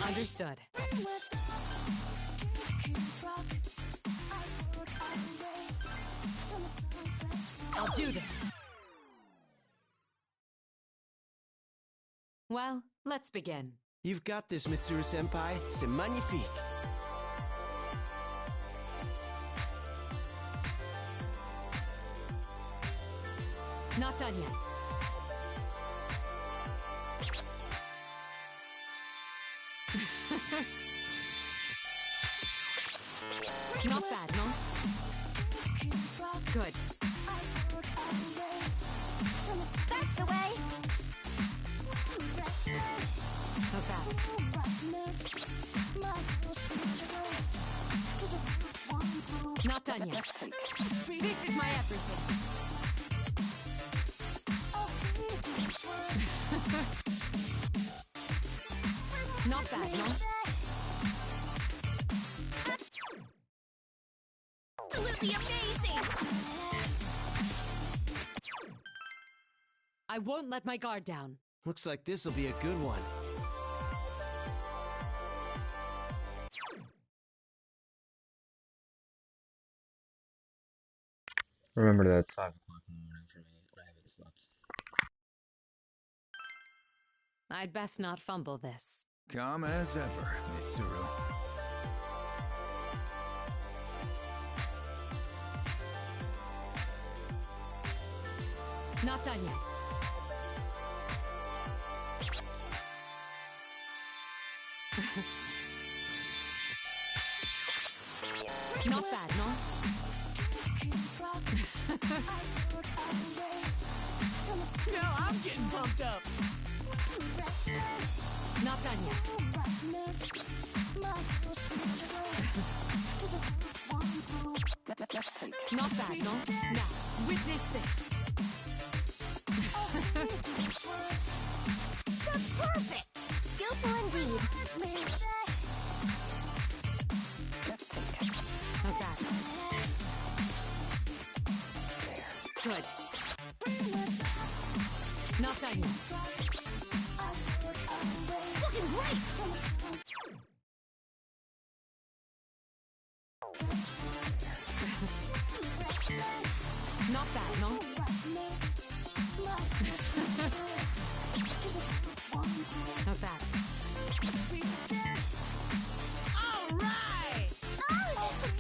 Understood. I'll do this. Well, let's begin. You've got this, Mitsuru-senpai. C'est magnifique. Not done yet. Not bad, no? Good. That's the way. How's that? Not done yet. This is my everything. Not bad, no? Absolutely amazing! I won't let my guard down. Looks like this'll be a good one. Remember that it's 5 o'clock in the morning for me. I haven't slept. I'd best not fumble this. Calm as ever, Mitsuru. Not done yet. Not bad, no? Now I'm getting pumped up. Not done yet. Not bad, no? Now, witness this. That's perfect! Skillful indeed. How's that? Good. Not done yet. Looking great! Not bad, no? How's that? All right! Oh!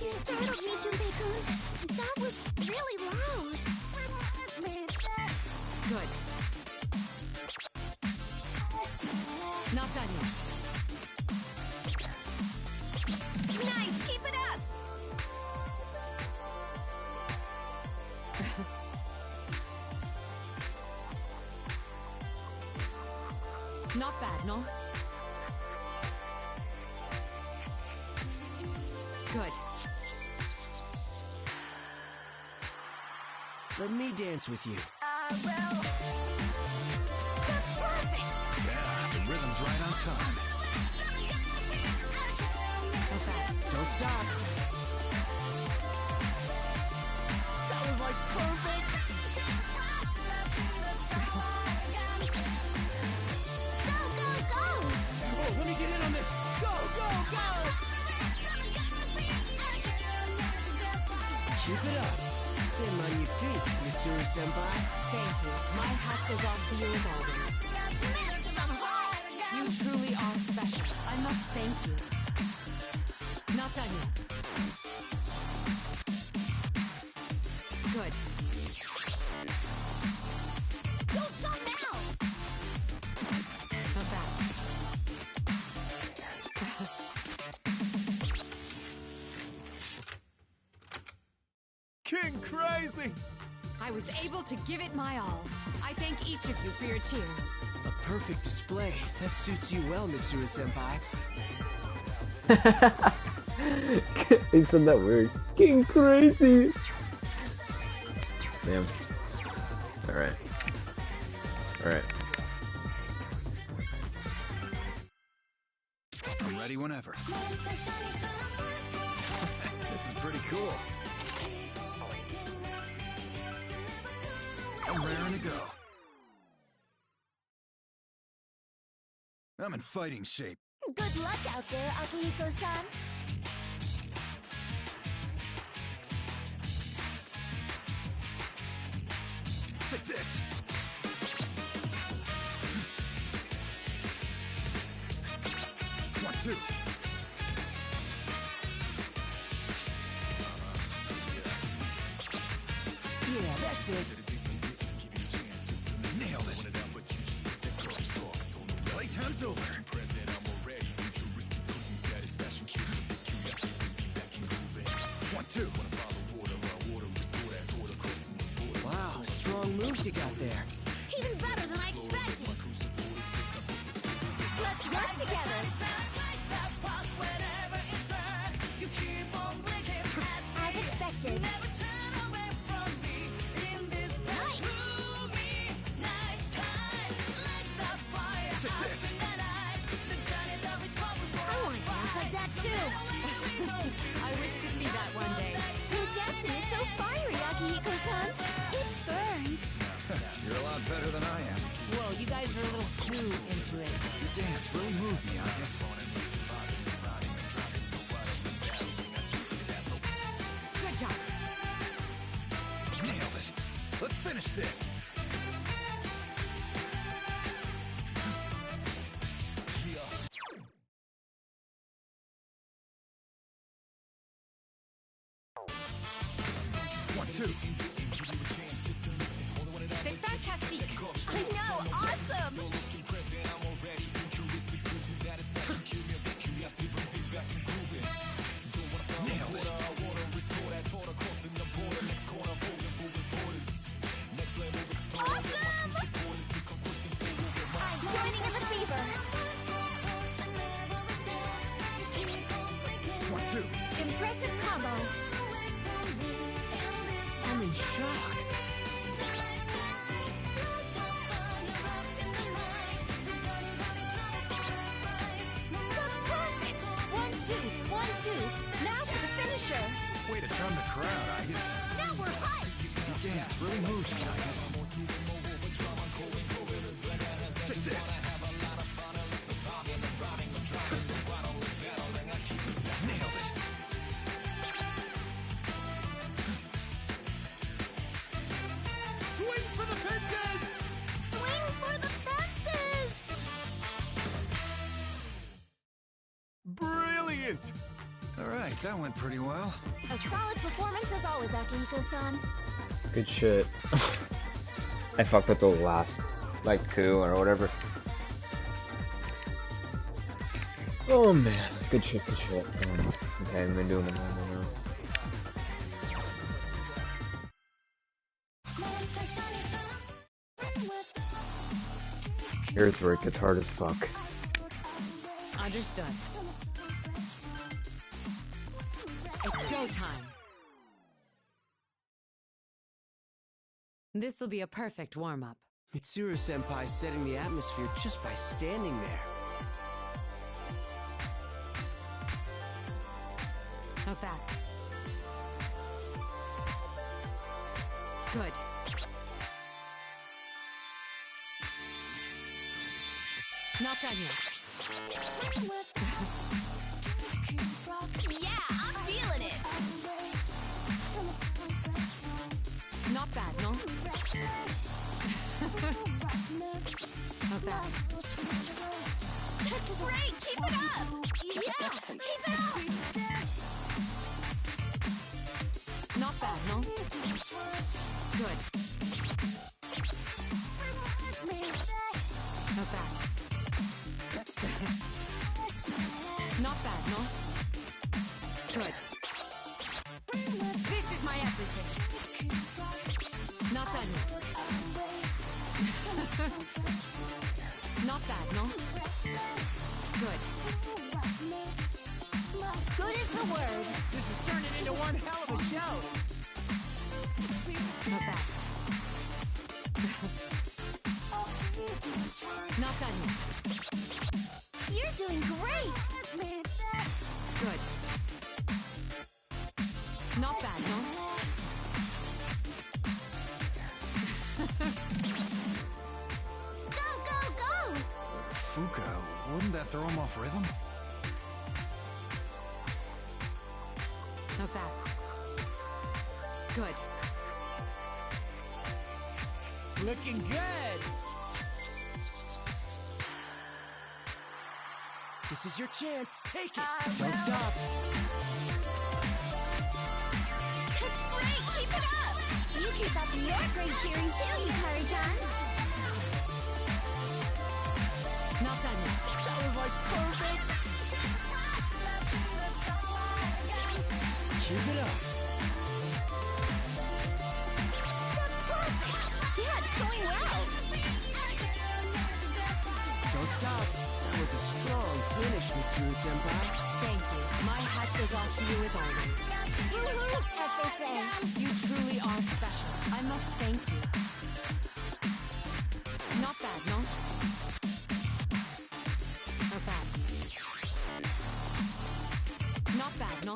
You startled me, Junpei-kun. That was really loud. Good. Not done yet. Nice! Keep it up! Not bad, no? Good. Let me dance with you. I will. That's perfect! Yeah, the rhythm's right on time. How's that? Don't stop. That was like perfect! Go, go, go! Oh, let me get in on this. Go, go, go! Keep it up. C'est magnifique, Mitsuru-senpai. Thank you. My hat goes off to you as always. You truly are special. I must thank you. Not done yet. Good. Don't stop now! How's that? King Crazy! I was able to give it my all. I thank each of you for your cheers. A perfect display. That suits you well, Mitsuru-senpai. He said that word. King Crazy! Damn. Alright. Alright. I'm ready whenever. This is pretty cool. I'm raring to go. I'm in fighting shape. Good luck out there, Akihiko-san. Take this. One, two. Yeah, that's it. Nailed it. Playtime's over. One, two. Wow, strong moves you got there. Even better than I expected. Let's work together. As expected. Take this. I want to dance like that too. I wish to see that one day. Your dancing is so fiery, Akihiko-san. It burns. You're a lot better than I am. Whoa, you guys are a little too into it. Your dance really moved me, I guess. Good job. Nailed it. Let's finish this. One, two. C'est fantastique. I know, awesome. Nailed it. Awesome! I'm joining in the fever. One, two. Impressive combo. I'm in shock. That's perfect. 1, 2, 1, 2. Now for the finisher. Way to turn the crowd, I guess. Now we're hot. Your dance really moved me, I guess. Take this. Nailed it. Swing for the fences! Swing for the fences. Brilliant! All right, that went pretty well. A solid performance as always, Akihiko-san. Good shit. I fucked with the last, like, 2 or whatever. Oh man, good shit, good shit. Okay, I've been doing it normal now. Here's where it gets hard as fuck. Understood. It's go time. This'll be a perfect warm-up. Mitsuru-senpai's setting the atmosphere just by standing there. How's that? Good. Not done yet. Yeah, I'm feeling it. Not bad, no? How's that? That's great. Keep it up. Yeah, keep it up. Not bad, no? Good. How's that? Not bad, no? Good. This is my everything. Not done yet. Not bad, no? Good. Good is the word. This is turning into one hell of a show. How's that? Not done yet. You're doing great. Good. Not bad, no? Go, go, go. Fuka, wouldn't that throw him off rhythm? How's that? Good. Looking good. This is your chance. Take it. Don't stop. That's great! Keep it up! You keep up your great cheering too, Hikari-chan. Not done yet. That was like perfect. Keep it up. That's perfect! Yeah, it's going well. Don't stop. That was a strong finish, Mitsuru-senpai. Thank you. My hat goes off to you as always. Woohoo, as they say. You truly are special. I must thank you. Not bad, no? How's that? Not bad, no?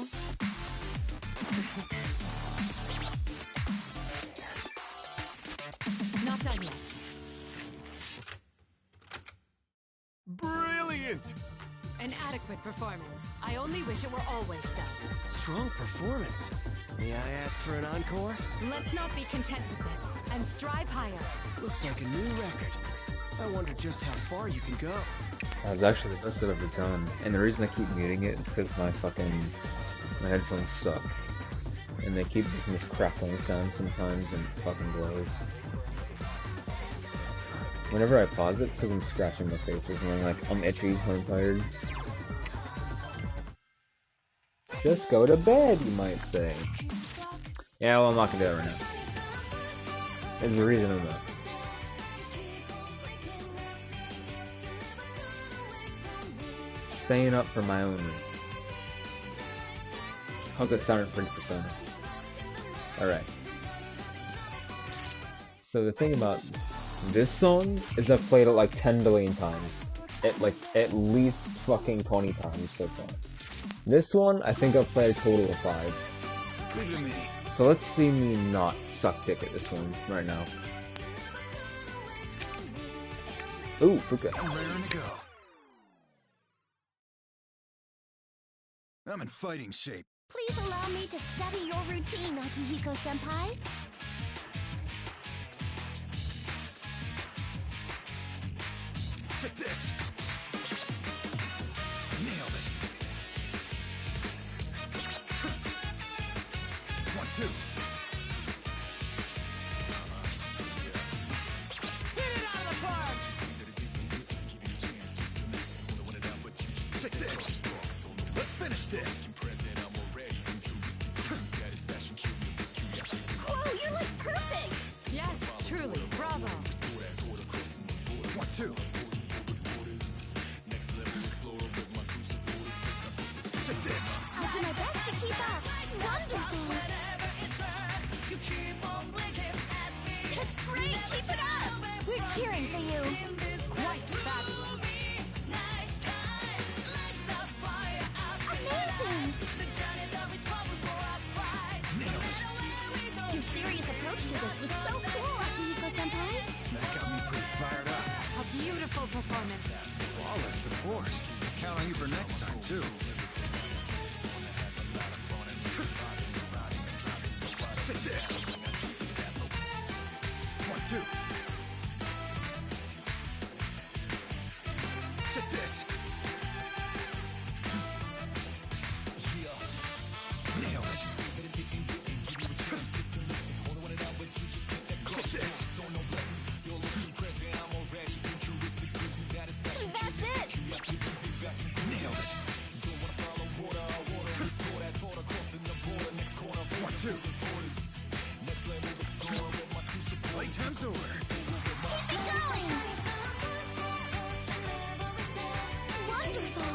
Not done yet. Brilliant. An adequate performance. I only wish it were always so. Strong performance. May I ask for an encore? Let's not be content with this and strive higher. Looks like a new record. I wonder just how far you can go. That was actually the best I've ever done. And the reason I keep muting it is because my headphones suck. And they keep making this crackling sound sometimes and fucking blows. Whenever I pause it, it's because I'm scratching my face or something, like I'm itchy when I'm tired. Just go to bed, you might say. Yeah, well, I'm not gonna do that right now. There's a reason I'm not. Staying up for my own reasons. Hope that sounded pretty persona. Alright. So the thing about this song is I've played it like 10 billion times. At least fucking 20 times so far. This one, I think I've played a total of 5. Leave it to me. So let's see me not suck dick at this one right now. Ooh, Fuka. I'm raring to go. I'm in fighting shape. Please allow me to study your routine, Akihiko-senpai. Check this. Nailed it. 1, 2. Hit it out of the park. Check this. Let's finish this. Whoa, you look perfect! Yes, truly. Bravo. 1, 2. Check this. I'll do my best to keep up. Wonderful! That's great! Keep it up! We're cheering for you. Quite fabulous. Amazing! Nailed it. Your serious approach to this was so cool, Akihiko-senpai. That got me pretty fired up. A beautiful performance. Flawless support. Count on you for next time, too. Check this. 1, 2. Check this. Nailed it. Check this. That's it! Nailed it. 1, 2. Playtime's over. Keep going! Wonderful!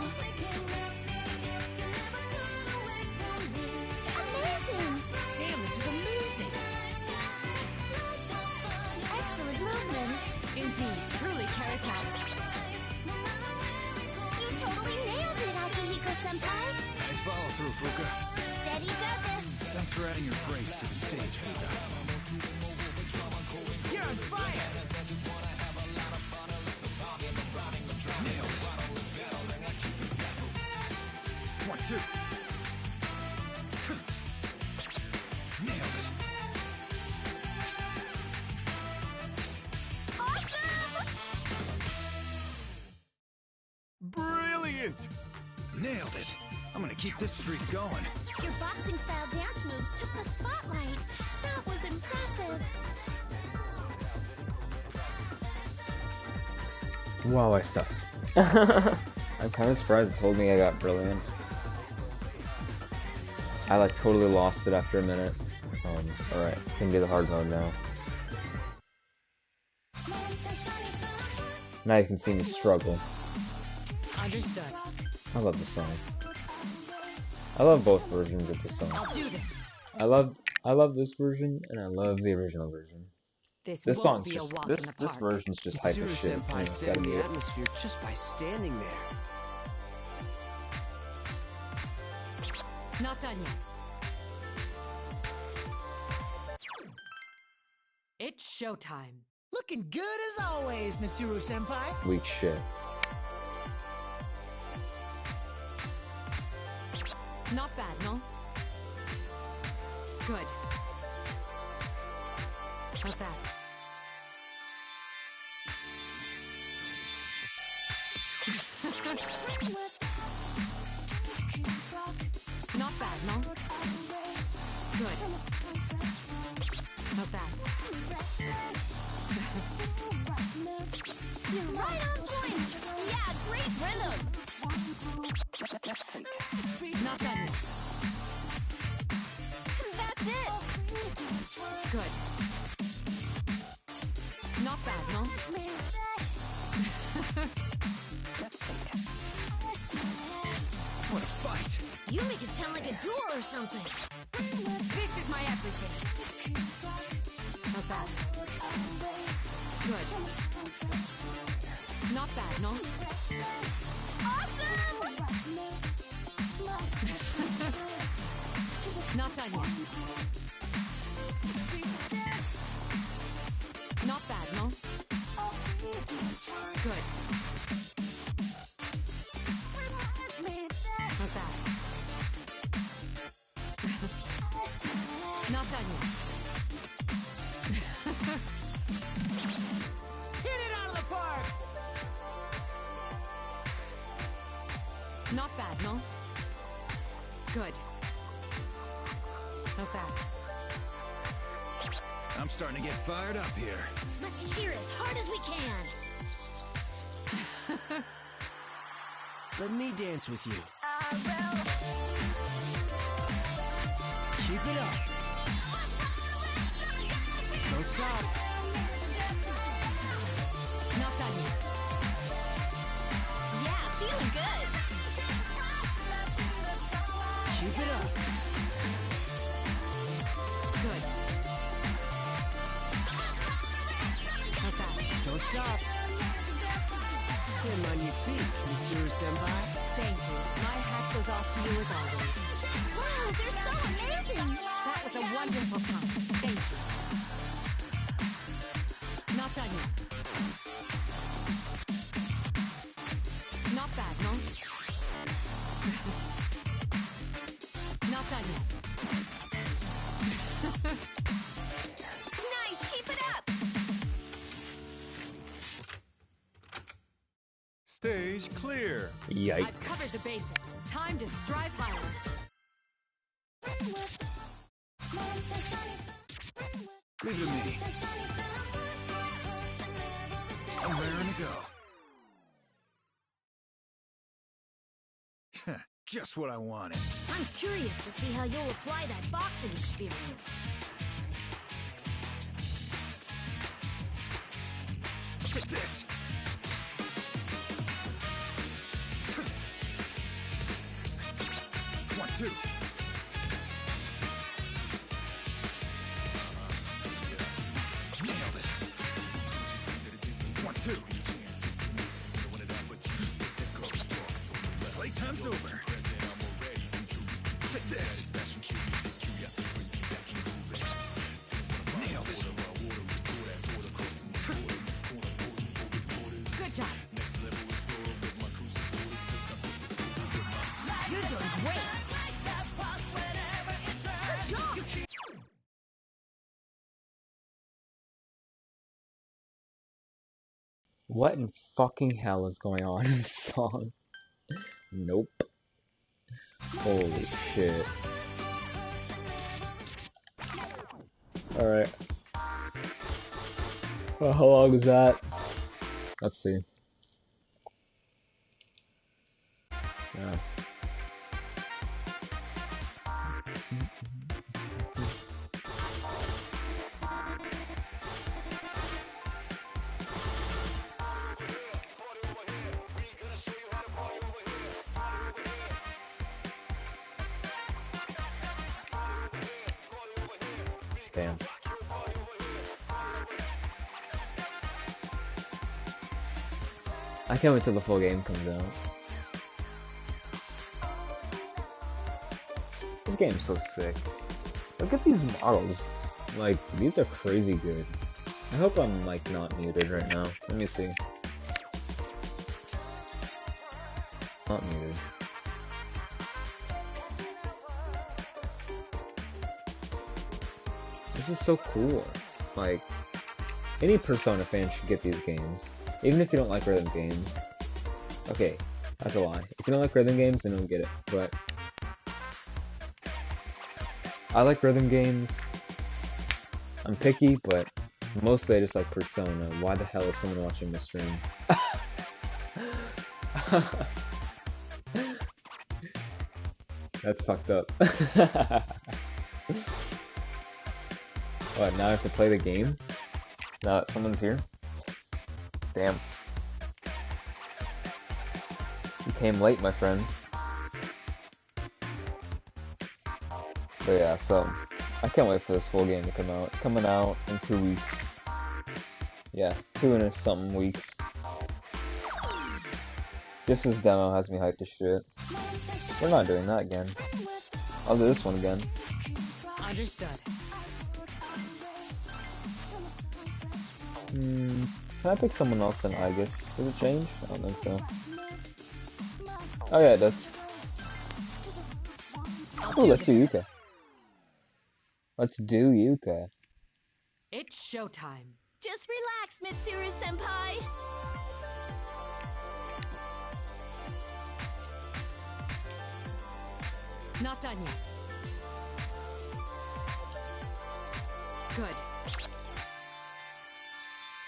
Amazing! Damn, this is amazing. Excellent movements. Indeed, truly charismatic. You totally nailed it, Akihiko-senpai. Nice follow through, Fuka. Steady does it. Thanks for adding your grace to the stage, Fuka. You're on fire. Nailed 2. Nailed it. Brilliant! Nailed it. I'm gonna keep this streak going. Your boxing style dance moves took the spotlight. That was impressive. Wow, I sucked. I'm kind of surprised it told me I got brilliant. I like totally lost it after a minute. Alright, can do the hard mode now. Now you can see me struggle. Understood. I love the song. I love both versions of the song. I'll do this. I love this version and I love the original version. This This won't song's be a just walk this in the this park. version's just hype as shit. Mitsuru-senpai Gotta setting be the it. atmosphere just by standing there. Not done yet. It's showtime. Looking good as always, Mitsuru-senpai. Weak shit. Not bad, no? Good. How's that? Not bad, no? Good. How's that? You're right on point. Yeah, great rhythm. Not done yet. That's it. Good. Not bad, no? What a fight! You make it sound like a duel or something. This is my everything. How's that? Good. Not bad, no? Not done yet. Not bad, no? Good. How's that? Not done yet. Hit it out of the park. Not bad, no? Good. How's that? I'm starting to get fired up here. Let's cheer as hard as we can. Let me dance with you. Keep it up. Don't stop. Not done yet. Yeah, feeling good. Keep it up. Good. How's that? Don't stop. Sim on your feet, Mitsuru-senpai. Thank you. My hat goes off to you as always. Wow, they're so amazing. That was a wonderful time. Thank you. Not done yet. Not bad, no? Not done yet. Nice, keep it up. Stage clear. Yikes. I've covered the basics. Time to strive higher. Leave it to me. I'm raring to go. Just what I wanted. I'm curious to see how you'll apply that boxing experience. Take this. 1, 2. Nailed it. 1, 2. Playtime's over. Take this. Nailed it. Good job. Good You're doing great. Good job. What in fucking hell is going on in this song? Nope. Holy shit. Alright. Well, how long is that? Let's see. Yeah. Damn. I can't wait till the full game comes out. This game's so sick. Look at these models. Like, these are crazy good. I hope I'm, like, not muted right now. Let me see. Not muted. This is so cool. Like, any Persona fan should get these games. Even if you don't like rhythm games. Okay, that's a lie. If you don't like rhythm games, then don't get it. But I like rhythm games. I'm picky, but mostly I just like Persona. Why the hell is someone watching my stream? That's fucked up. What, now I have to play the game? Now that someone's here? Damn. You came late, my friend. But yeah, so I can't wait for this full game to come out. It's coming out in 2 weeks. Yeah, 2 and something weeks. Just this demo has me hyped as shit. We're not doing that again. I'll do this one again. Understood. Can I pick someone else than I guess? Does it change? I don't think so. Oh yeah, it does. Oh, let's do Yuka. Let's do Yuka. It's showtime. Just relax, Mitsuru-senpai. Not done yet. Good.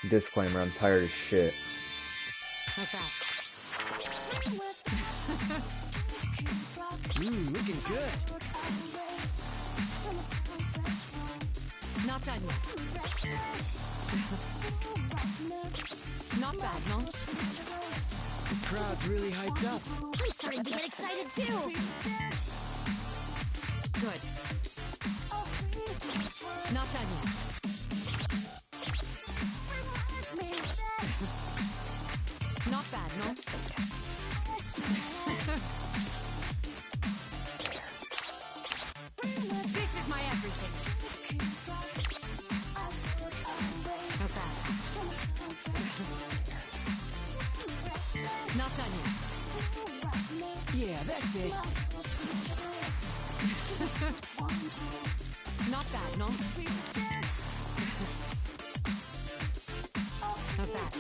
Disclaimer, I'm tired as shit. How's that? Looking good. Not done yet. Not bad, no? The crowd's really hyped up. I'm starting to get excited too. Good. Not done yet. Not bad, no? This is my everything. How's that? Not done yet. Yeah, that's it. Not bad, no? How's that?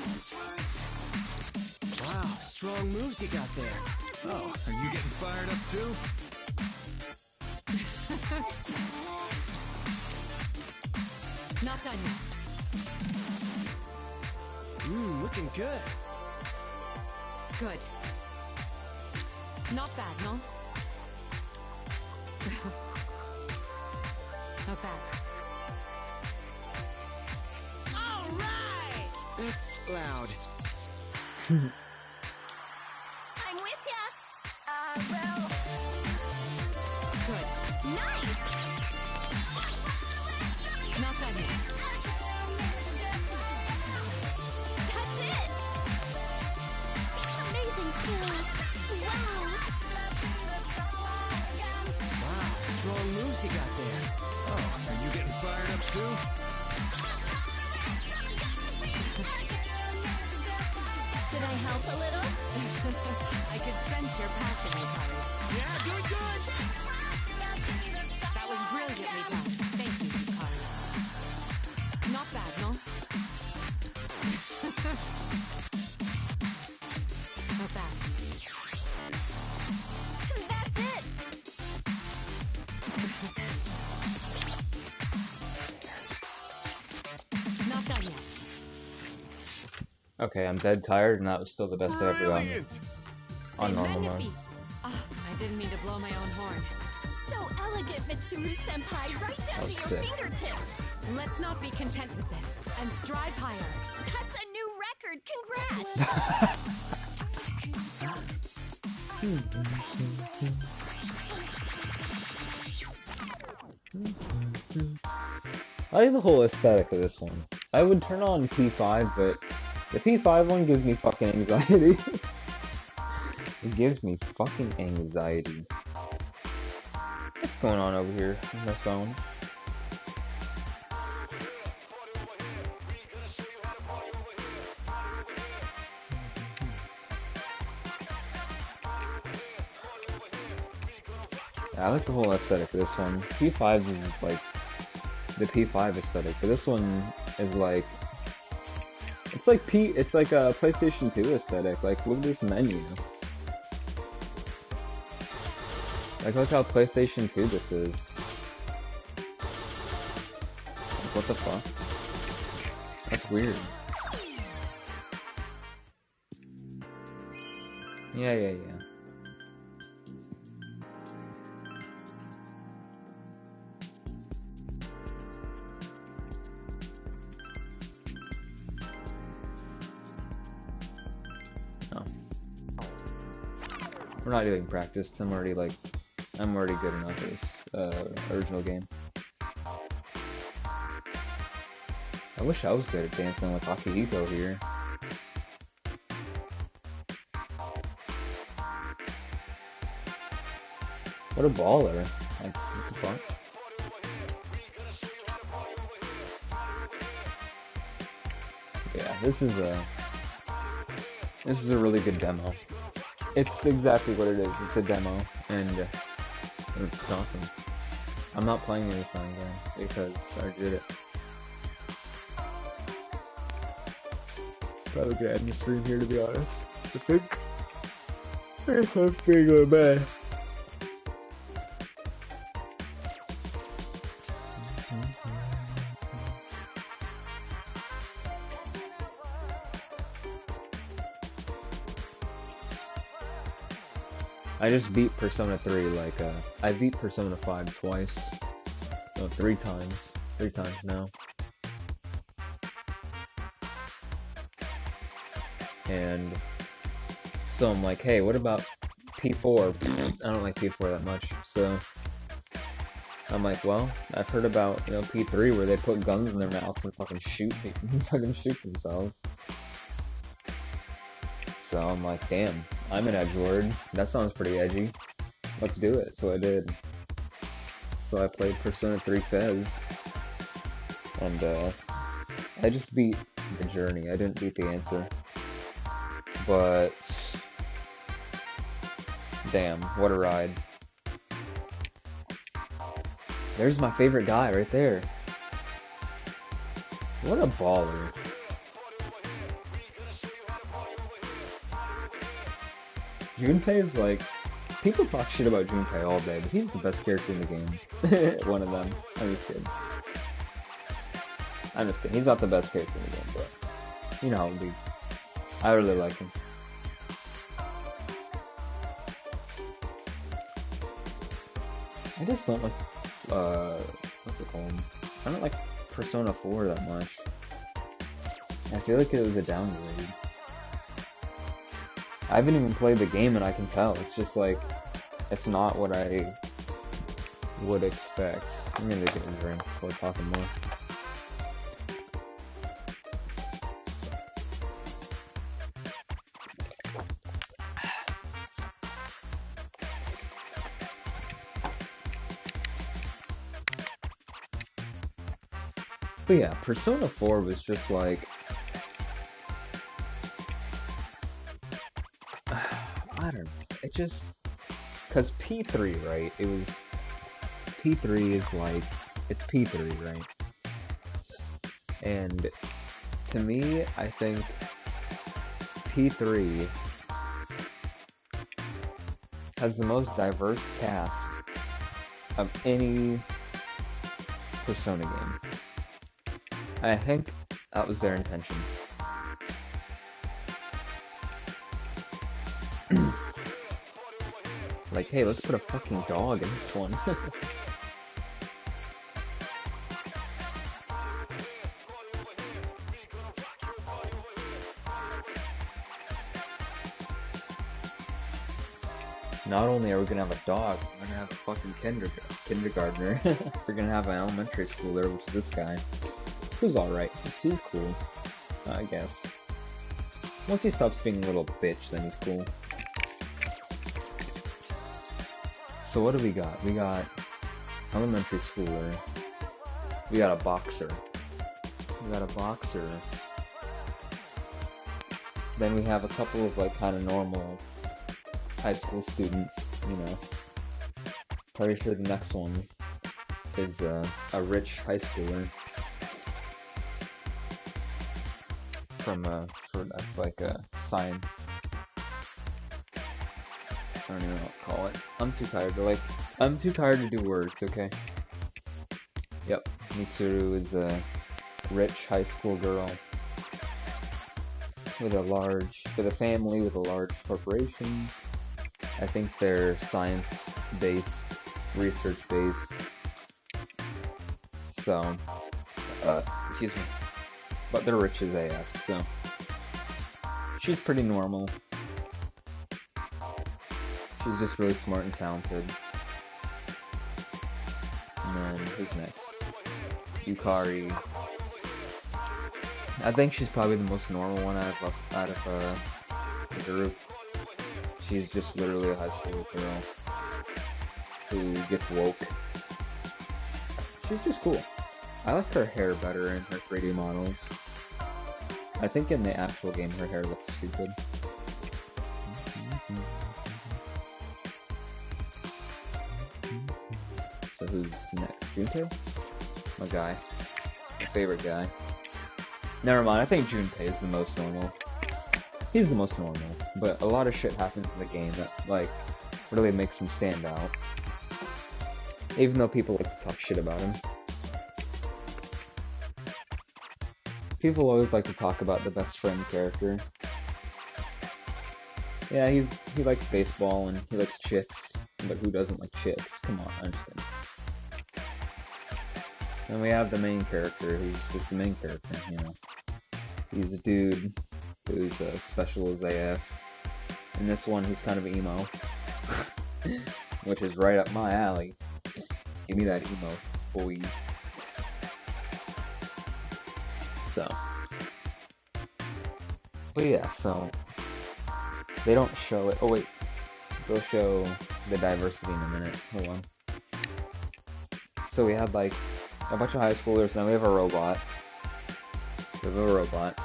Wow, strong moves you got there. Oh, are you getting fired up too? Not done yet. Looking good. Good. Not bad, no? How's that? All right. That's loud. I'm with ya. Good. Nice. Not done yet. That's it. Amazing skills. Wow. Wow, strong moves you got there. Oh, are you getting fired up too? Did I help a little? I could sense your passion, Hikari. Yeah, doing good. That was brilliantly done. Thank you, Hikari. Not bad, no? How's that? That's it. Not done yet. Okay, I'm dead tired, and that was still the best I've ever gotten Brilliant! on C'est normal mode. magnifique. Ah, I didn't mean to blow my own horn. So elegant, Mitsuru-senpai, right down to was your sick. fingertips. Let's not be content with this and strive higher. That's a new record. Congrats. I like the whole aesthetic of this one. I would turn on P5, but the P5 one gives me fucking anxiety. It gives me fucking anxiety. What's going on over here on my phone? I like the whole aesthetic of this one. P5 is like the P5 aesthetic, but this one is like it's like a PlayStation 2 aesthetic. Like, look at this menu. Like, look how PlayStation 2 this is. Like, what the fuck? That's weird. Yeah. We're not doing practice. I'm already good enough at this original game. I wish I was good at dancing like Akihiko here. What a baller! Like, what the fuck? Yeah, this is a really good demo. It's exactly what it is. It's a demo, and it's awesome. I'm not playing this song again because I did it. Probably gonna end the stream here, to be honest. I think it's pretty good, man. I just beat Persona 3, like, I beat Persona 5 twice. No, 3 times. 3 times now. And so I'm like, hey, what about P4? I don't like P4 that much, so I'm like, well, I've heard about, you know, P3 where they put guns in their mouths and fucking shoot themselves. So I'm like, damn, I'm an edgelord. That sounds pretty edgy. Let's do it. So I did. So I played Persona 3 Fez. And I just beat the journey. I didn't beat the answer. But damn, what a ride. There's my favorite guy right there. What a baller. Junpei is like, people talk shit about Junpei all day, but he's the best character in the game. One of them. I'm just kidding. He's not the best character in the game, but you know how it be. I really like him. I just don't like, what's it called? I don't like Persona 4 that much. I feel like it was a downgrade. I haven't even played the game and I can tell. It's just like, it's not what I would expect. I'm gonna get a drink before talking more. But yeah, Persona 4 was just like, I don't know, it just, Because P3, right? It was... P3 is like... It's P3, right? And to me, I think P3 has the most diverse cast of any Persona game. And I think that was their intention. Like, hey, let's put a fucking dog in this one. Not only are we gonna have a dog, we're gonna have a fucking kindergartner. We're gonna have an elementary schooler, which is this guy. Who's alright. He's cool. I guess. Once he stops being a little bitch, then he's cool. So what do we got? We got elementary schooler. We got a boxer. Then we have a couple of like kind of normal high school students, you know. Pretty sure the next one is a rich high schooler from that's like a science. I don't even know what to call it. I'm too tired to I'm too tired to do words, okay? Yep, Mitsuru is a rich high school girl with a family with a large corporation. I think they're science-based, research-based. So, excuse me. But they're rich as AF, so. She's pretty normal. She's just really smart and talented. And then, who's next? Yukari. I think she's probably the most normal one out of the group. She's just literally a high school girl who gets woke. She's just cool. I like her hair better in her 3D models. I think in the actual game her hair looks stupid. So who's next? Junpei? My guy. My favorite guy. Never mind, I think Junpei is the most normal. He's the most normal, but a lot of shit happens in the game that, like, really makes him stand out. Even though people like to talk shit about him. People always like to talk about the best friend character. Yeah, he likes baseball and he likes chicks, but who doesn't like chicks? Come on, I understand. And we have the main character, who's just the main character, you know. He's a dude who's special as AF. And this one, he's kind of emo. Which is right up my alley. Give me that emo, boy. So. But yeah, so. They don't show it. Oh wait. They'll show the diversity in a minute. Hold on. So we have like a bunch of high schoolers, then we have a robot. We have a robot.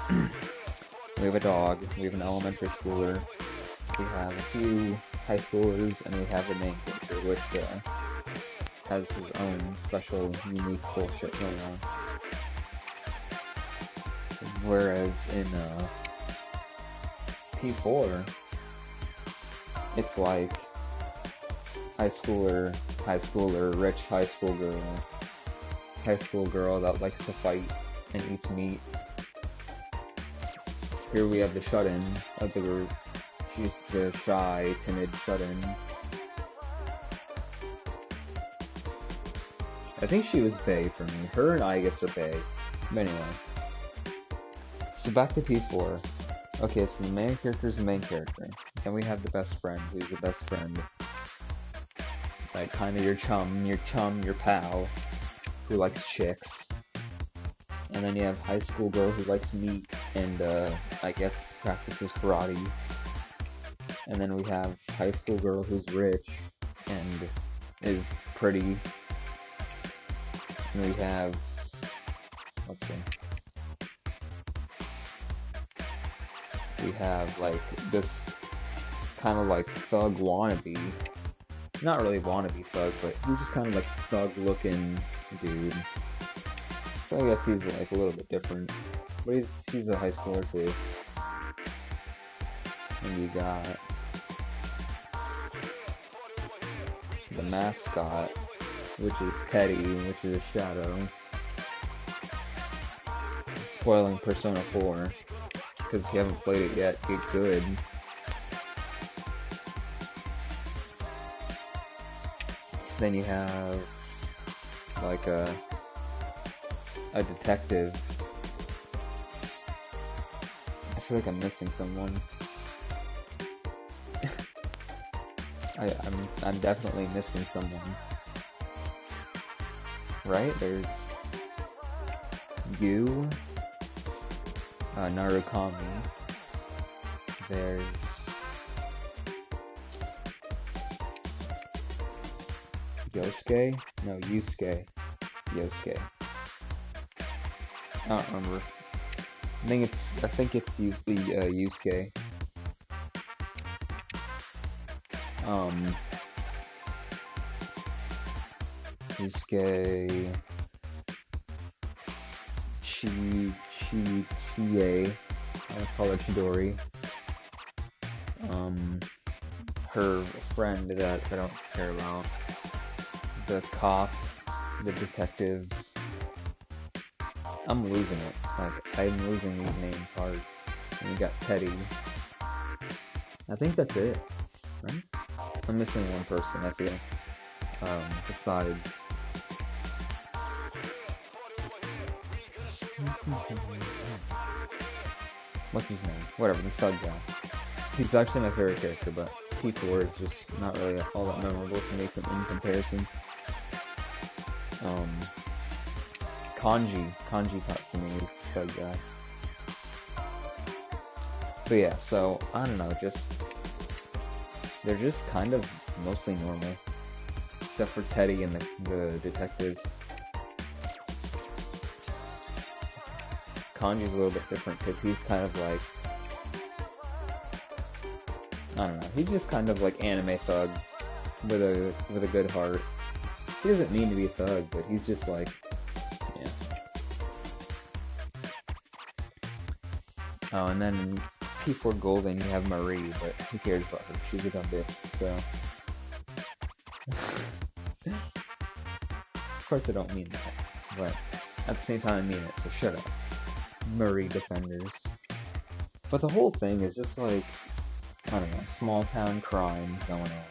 We have a dog. We have an elementary schooler. We have a few high schoolers, and we have the main character, which has his own special, unique bullshit going on. Whereas in P4, it's like high schooler, rich high school girl that likes to fight and eats meat. Here we have the shut-in of the group. She's the shy, timid shut-in. I think she was bae for me. Her and Aigis are bae. But anyway. So back to P4. Okay, so the main character is the main character. Then we have the best friend, who's the best friend. Like, kinda your pal, who likes chicks. And then you have high school girl who likes meat and, I guess, practices karate. And then we have high school girl who's rich and is pretty. And we have, let's see. We have, like, this kind of, like, thug wannabe not really wannabe thug, but he's just kind of like thug looking dude. So I guess he's like a little bit different, but he's a high schooler too. And you got the mascot, which is Teddy, which is a shadow. Spoiling Persona 4, because if you haven't played it yet, get good. Then you have like a detective. I feel like I'm missing someone. I'm definitely missing someone. Right? There's you, Narukami. There's Yosuke? No, Yusuke. Yosuke. I don't remember. I think it's Yusuke. Yusuke Chie. Let's call her Chidori. Her friend that I don't care about. The cop, the detective. I'm losing it. Like, I'm losing these names hard. And we got Teddy. I think that's it, right? I'm missing one person, I feel. Besides... What's his name? Whatever, the thug guy. He's actually my favorite character, but P4 is just not really all that memorable to me in comparison. Kanji Tatsumi is the thug guy. But yeah, so, I don't know, they're just kind of mostly normal. Except for Teddy and the detective. Kanji's a little bit different because he's kind of like, I don't know, he's just kind of like anime thug with a good heart. He doesn't mean to be a thug, but he's just like, yeah. Oh, and then in P4 Golden you have Marie, but who cares about her? She's a dumb bitch, so. Of course I don't mean that, but at the same time I mean it, so shut up. Marie Defenders. But the whole thing is just like, I don't know, small town crimes going on.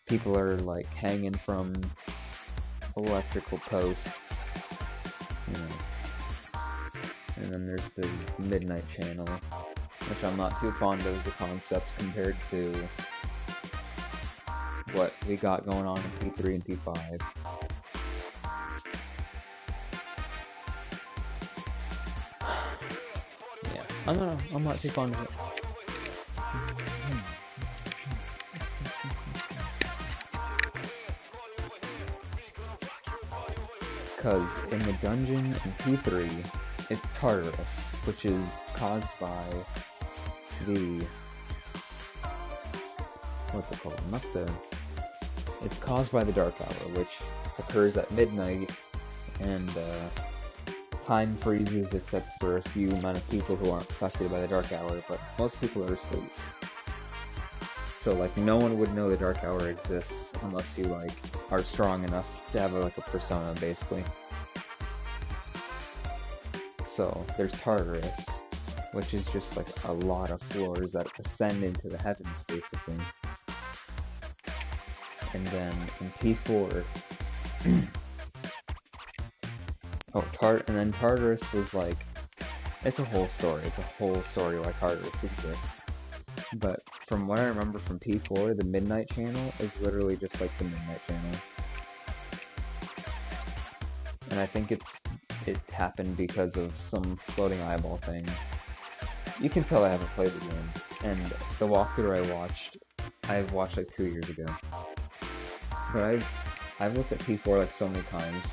People are like hanging from electrical posts, you know. And then there's the Midnight Channel, which I'm not too fond of the concept compared to what we got going on in P3 and P5. Yeah, I don't know, I'm not too fond of it. Because in the dungeon in P3, it's Tartarus, which is caused by the... what's it called? Not the... It's caused by the Dark Hour, which occurs at midnight, and time freezes except for a few amount of people who aren't affected by the Dark Hour, but most people are asleep. So, like, no one would know the Dark Hour exists unless you, like, are strong enough to have, like, a persona, basically. So, there's Tartarus, which is just, like, a lot of floors that ascend into the heavens, basically. And then, in P4... and then Tartarus was, like... It's a whole story. It's a whole story why Tartarus exists. But from what I remember from P4, the Midnight Channel is literally just like the Midnight Channel. And I think it happened because of some floating eyeball thing. You can tell I haven't played the game. And the walkthrough I've watched like 2 years ago. But I've looked at P4 like so many times,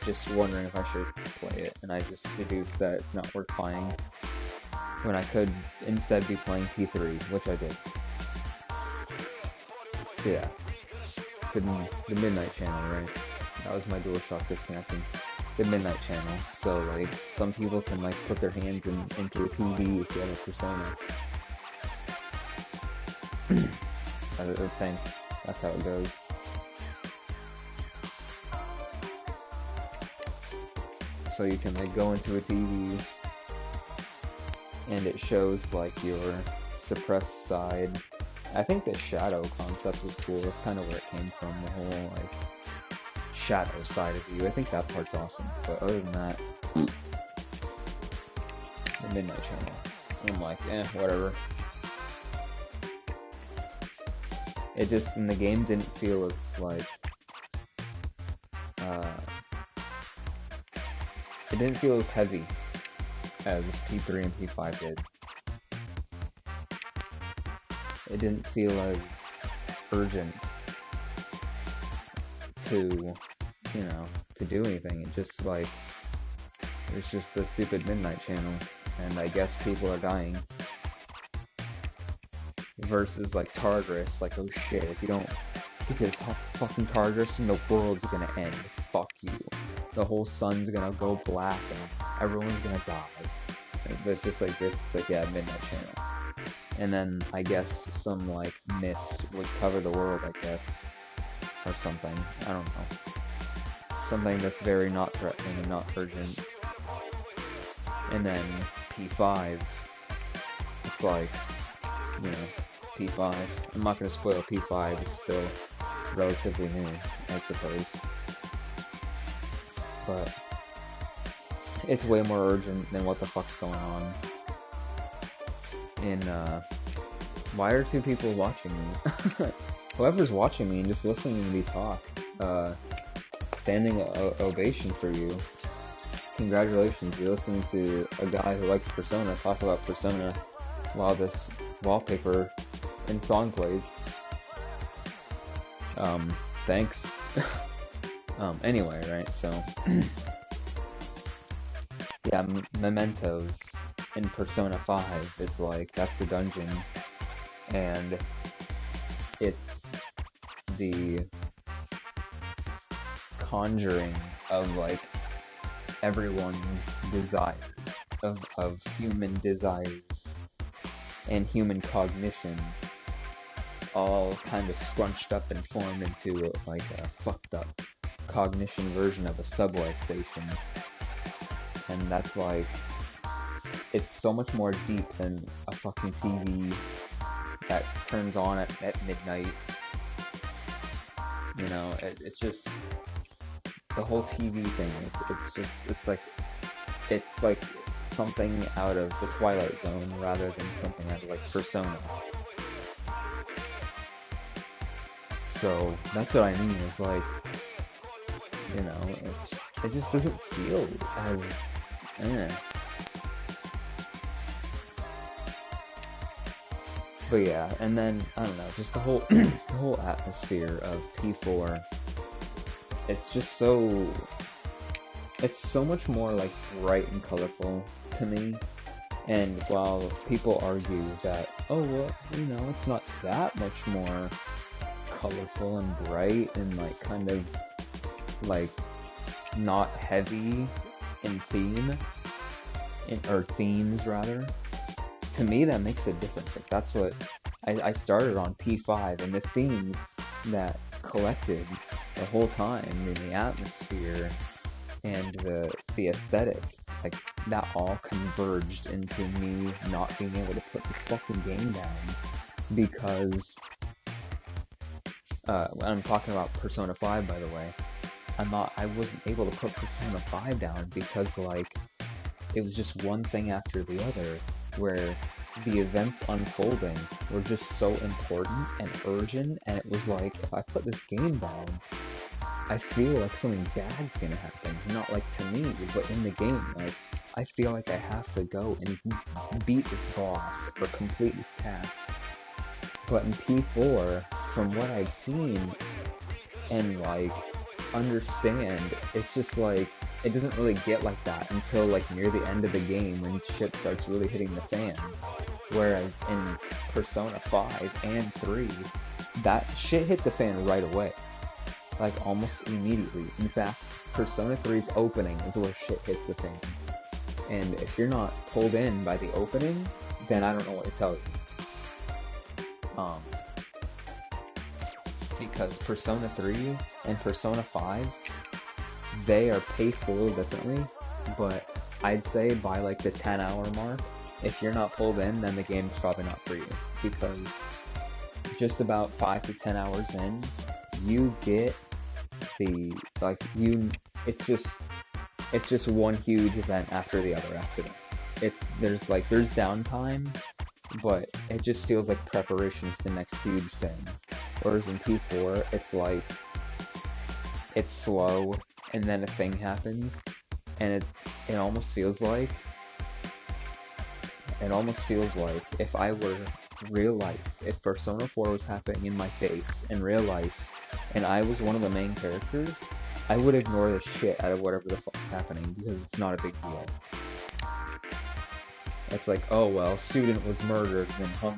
just wondering if I should play it, and I just deduced that it's not worth buying. When I could instead be playing P3, which I did. So yeah, the Midnight Channel, right? That was my DualShock disconnecting. The Midnight Channel. So like, some people can like put their hands into a TV if you have a Persona. I think that's how it goes. So you can like go into a TV and it shows like your suppressed side. I think the shadow concept was cool. That's kind of where it came from, the whole like shadow side of you. I think that part's awesome. But other than that, the Midnight Channel, I'm like, whatever. It just, and the game didn't feel as like, it didn't feel as heavy as P3 and P5 did. It didn't feel as urgent to, you know, to do anything. It just like, it's just the stupid Midnight Channel, and I guess people are dying. Versus like Tartarus, like, oh shit, if you don't get this fucking Tartarus, and the world's gonna end. Fuck you. The whole sun's gonna go black and everyone's gonna die. But just like this, it's like, yeah, Midnight Channel. And then I guess some like mist would cover the world, I guess. Or something. I don't know. Something that's very not threatening and not urgent. And then P5, it's like, you know, P5. I'm not gonna spoil P5, it's still relatively new, I suppose. But it's way more urgent than what the fuck's going on. And why are two people watching me? Whoever's watching me and just listening to me talk, standing ovation for you. Congratulations, you're listening to a guy who likes Persona talk about Persona while this wallpaper and song plays. Thanks. Anyway, right, so yeah, mementos in Persona 5, it's like, that's the dungeon, and it's the conjuring of like everyone's desires, of human desires and human cognition, all kind of scrunched up and formed into like a fucked up cognition version of a subway station. And that's like, it's so much more deep than a fucking TV that turns on at midnight. You know, it's just, the whole TV thing, it's like something out of the Twilight Zone rather than something out of like Persona. So that's what I mean, is like, you know, it just doesn't feel as, But yeah, and then, I don't know, just the whole, the whole atmosphere of P4, it's just so, it's so much more like bright and colorful to me. And while people argue that, oh well, you know, it's not that much more colorful and bright and like kind of like not heavy in theme, or themes rather, to me that makes a difference. Like, that's what I started on P5, and the themes that collected the whole time, in the atmosphere and the aesthetic, like that all converged into me not being able to put this fucking game down, because I'm talking about Persona 5, by the way. I wasn't able to put Persona 5 down because like it was just one thing after the other, where the events unfolding were just so important and urgent, and it was like, if I put this game down, I feel like something bad's gonna happen. Not like to me, but in the game, like, I feel like I have to go and beat this boss or complete this task. But in P4, from what I've seen and like understand, it's just like, it doesn't really get like that until like near the end of the game, when shit starts really hitting the fan. Whereas in Persona 5 and 3, that shit hit the fan right away. Like, almost immediately. In fact, Persona 3's opening is where shit hits the fan. And if you're not pulled in by the opening, then I don't know what to tell you. Because Persona 3 and Persona 5, they are paced a little differently, but I'd say by like the 10-hour mark, if you're not pulled in, then the game's probably not for you. Because just about 5 to 10 hours in, you get the, like, it's just one huge event after the other after that. There's downtime, but it just feels like preparation for the next huge thing. Whereas in P4, it's like, it's slow, and then a thing happens, and it almost feels like if I were real life, if Persona 4 was happening in my face in real life, and I was one of the main characters, I would ignore the shit out of whatever the fuck's happening, because it's not a big deal. It's like, oh well, student was murdered and hung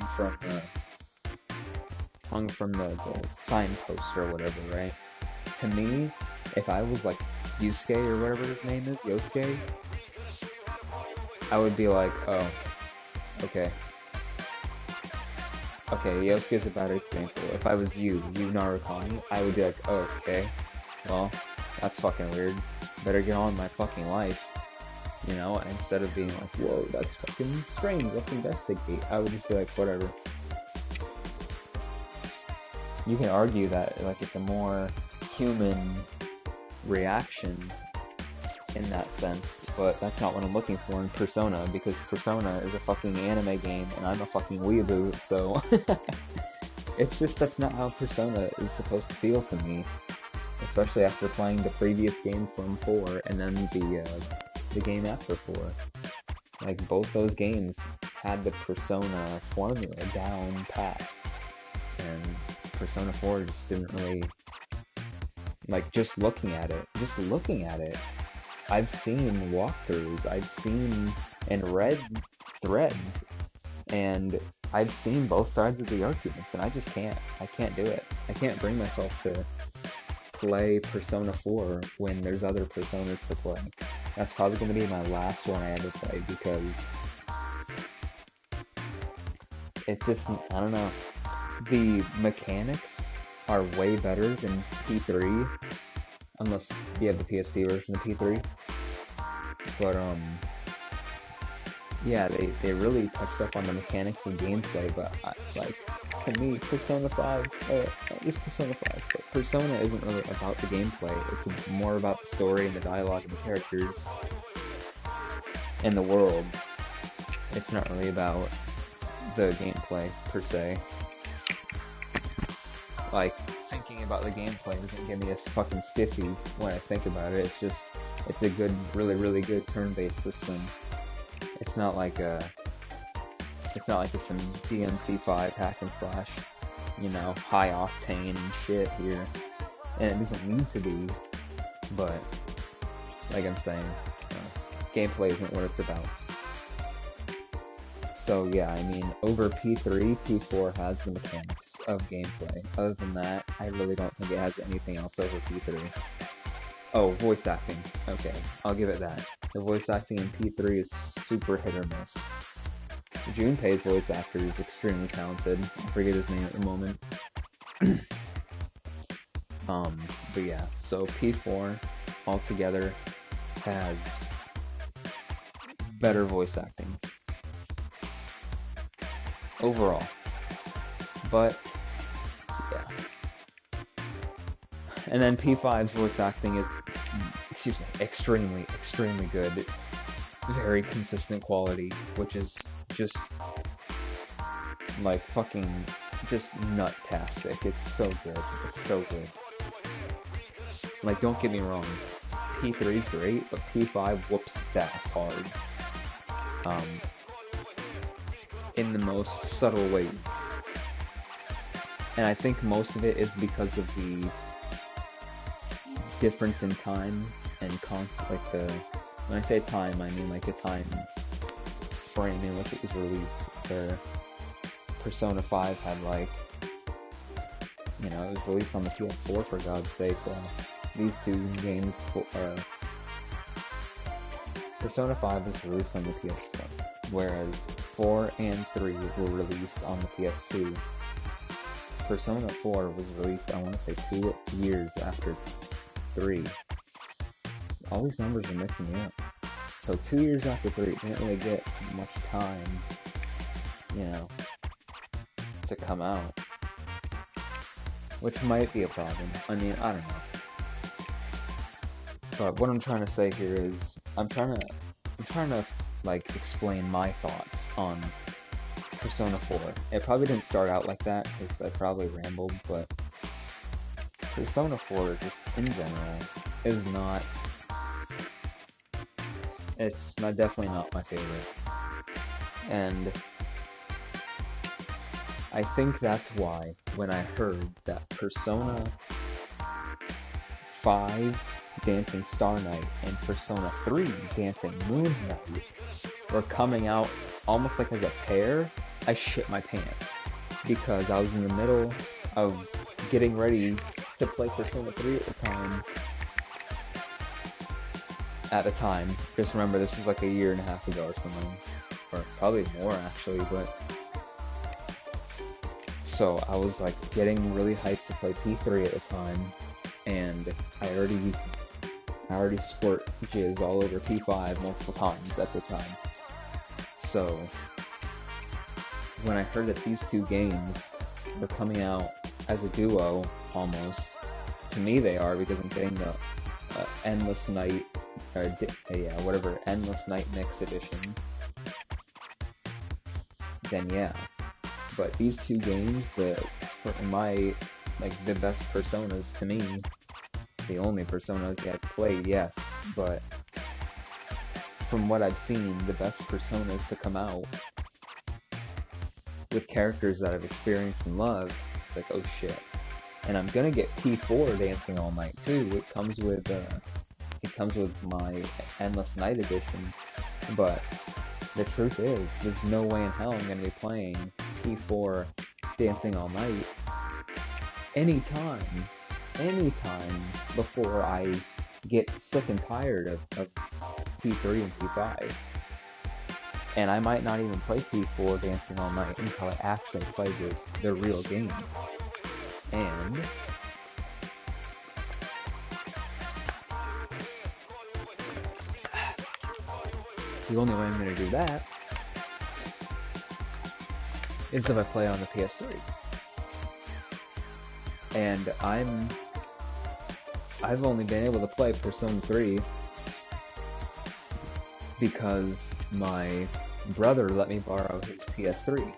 from the signpost or whatever, right? To me, if I was like Yusuke or whatever his name is, Yosuke, I would be like, oh, okay. Okay, Yosuke's a bad example. If I was you Narukami, I would be like, oh, okay, well, that's fucking weird. Better get on with my fucking life. You know, instead of being like, whoa, that's fucking strange, let's investigate. I would just be like, whatever. You can argue that, like, it's a more human reaction in that sense, but that's not what I'm looking for in Persona, because Persona is a fucking anime game, and I'm a fucking weeaboo, so it's just, that's not how Persona is supposed to feel to me, especially after playing the previous game from 4, and then the game after 4. Like, both those games had the Persona formula down pat, and Persona 4 just didn't really, like, just looking at it, I've seen walkthroughs, I've seen and read threads, and I've seen both sides of the arguments, and I can't do it. I can't bring myself to play Persona 4 when there's other Personas to play. That's probably going to be my last one I ever play, because it's just, I don't know, the mechanics are way better than P3, unless you have the PSP version of P3, but yeah, they really touched up on the mechanics and gameplay, but like, to me, Persona 5, not just Persona 5, but Persona isn't really about the gameplay, it's more about the story and the dialogue and the characters, and the world. It's not really about the gameplay, per se. Like, thinking about the gameplay doesn't give me a fucking stiffy when I think about it. It's just, it's a good, really, really good turn-based system. It's not like it's some DMC5 hack and slash, you know, high octane shit here. And it doesn't need to be, but, like I'm saying, gameplay isn't what it's about. So yeah, I mean, over P3, P4 has the mechanics of gameplay. Other than that, I really don't think it has anything else over P3. Oh, voice acting. Okay, I'll give it that. The voice acting in P3 is super hit or miss. Junpei's voice actor is extremely talented. I forget his name at the moment. But yeah, so P4 altogether has better voice acting overall. But yeah. And then P5's voice acting is, extremely, extremely good. Very consistent quality, which is just, like, fucking, just nut-tastic. It's so good. It's so good. Like, don't get me wrong, P3's great, but P5 whoops its ass hard. In the most subtle ways. And I think most of it is because of the difference in time and like when I say time, I mean like the time frame in which it was released. Where Persona 5 had like You know, it was released on the PS4 for God's sake. These two games, Persona 5 was released on the PS4, whereas 4 and 3 were released on the PS2. Persona 4 was released, I want to say, 2 years after 3. All these numbers are mixing me up. So 2 years after 3, it didn't really get much time, you know, to come out. Which might be a problem. I mean, I don't know. But what I'm trying to say here is, I'm trying to like explain my thoughts on Persona 4. It probably didn't start out like that because I probably rambled, but Persona 4 just in general is not. It's not, definitely not my favorite, and I think that's why when I heard that Persona 5 Dancing Star Night and Persona 3 Dancing Moon Night were coming out almost like as a pair, I shit my pants. Because I was in the middle of getting ready to play Persona 3 at a time. Just remember, this is like a year and a half ago or something. Or probably more actually, but... So I was like getting really hyped to play P3 at the time, and I already squirt jizz all over P5 multiple times at the time. So when I heard that these two games were coming out as a duo, almost, to me they are, because I'm getting the Endless Night, whatever, Endless Night Mix Edition, then yeah. But these two games, the best Personas to me, the only Personas I've played, yes, but from what I've seen, the best Personas to come out with characters that I've experienced and loved, like, oh shit. And I'm gonna get P4 Dancing All Night too. It comes with my Endless Night Edition, but the truth is, there's no way in hell I'm gonna be playing P4 Dancing All Night anytime before I get sick and tired of P3 and P5. And I might not even play P4 Dancing All Night until I actually play the real game. And the only way I'm going to do that is if I play on the PS3. And I've only been able to play Persona 3 because my brother let me borrow his PS3.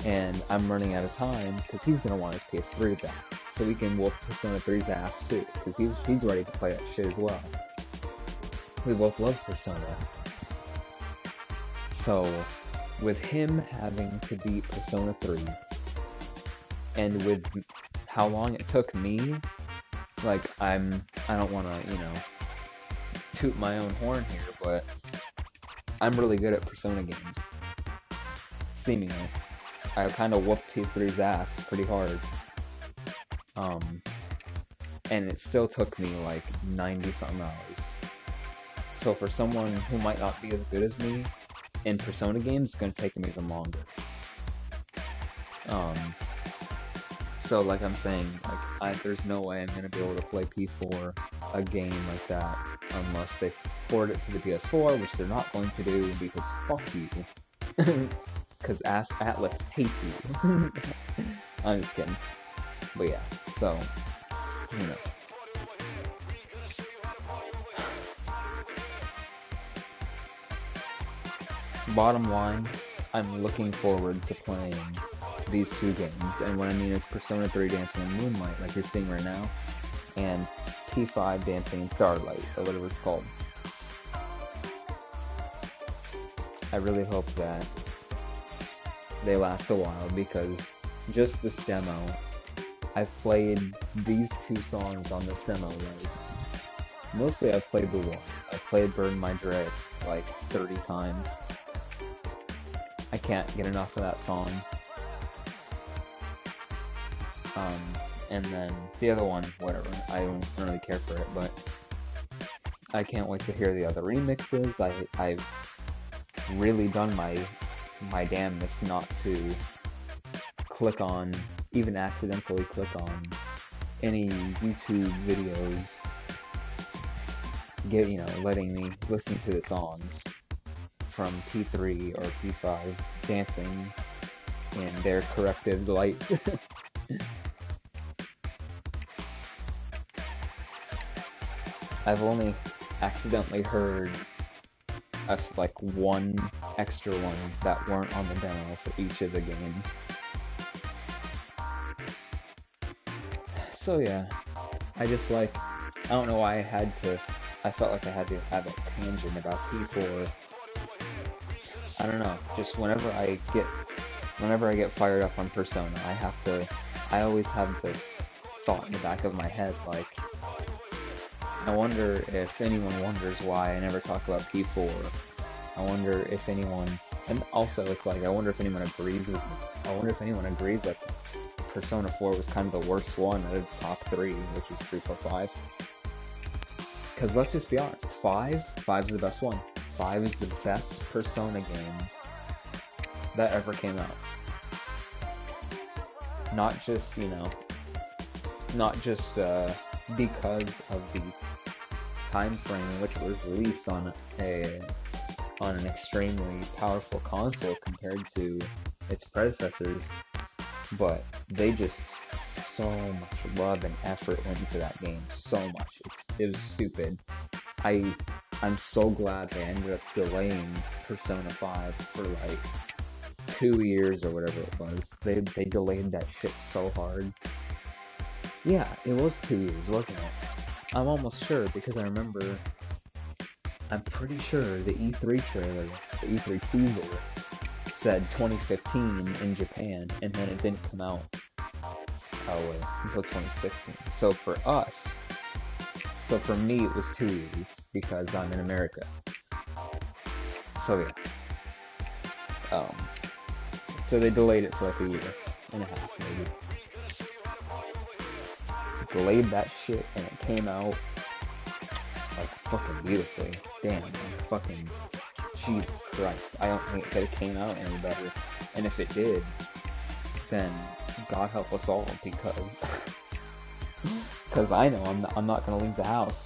And I'm running out of time because he's going to want his PS3 back. So we can whoop Persona 3's ass too, because he's ready to play that shit as well. We both love Persona. So, with him having to beat Persona 3, and with how long it took me, like, I don't want to, toot my own horn here, but I'm really good at Persona games. Seemingly. I kind of whooped P3's ass pretty hard. And it still took me, like, 90-something hours. So for someone who might not be as good as me in Persona games, it's going to take me even longer. So like I'm saying, like there's no way I'm going to be able to play P4 a game like that unless they port it to the PS4, which they're not going to do because fuck you. Because Atlas hates you. I'm just kidding. But yeah, so, Bottom line, I'm looking forward to playing these two games, and what I mean is Persona 3 Dancing in Moonlight, like you're seeing right now, and P5 Dancing in Starlight, or whatever it's called. I really hope that they last a while, because just this demo, I've played these two songs on this demo, right? Mostly I've played the one. I've played Burn My Dread like 30 times. I can't get enough of that song. and then the other one, whatever. I don't really care for it, but I can't wait to hear the other remixes. I've really done my damnedest not to click on, even accidentally click on, any YouTube videos, letting me listen to the songs from P3 or P5 dancing in their corrective light. I've only accidentally heard like one extra one that weren't on the demo for each of the games. So yeah, I don't know why I felt like I had to have a tangent about P4. I don't know, just whenever I get fired up on Persona, I always have the thought in the back of my head, like, I wonder if anyone wonders why I never talk about P4. I wonder if anyone, and also it's like, I wonder if anyone agrees that Persona 4 was kind of the worst one out of the top 3, which was 3, 4, 5. Because let's just be honest, 5 is the best one. 5 is the best Persona game that ever came out. Not just because of the time frame in which it was released on an extremely powerful console compared to its predecessors, but they just so much love and effort went into that game. So much. It was stupid. I'm so glad they ended up delaying Persona 5 for like 2 years or whatever it was. They delayed that shit so hard. Yeah, it was 2 years, wasn't it? I'm almost sure, because I'm pretty sure the E3 trailer, the E3 teaser, said 2015 in Japan, and then it didn't come out until 2016. So for me it was 2 years, because I'm in America. So yeah. So they delayed it for like a year and a half, maybe. Delayed that shit, and it came out like fucking beautifully. Damn, man, fucking Jesus Christ. I don't think that it came out any better. And if it did, then God help us all, because I know I'm not gonna leave the house.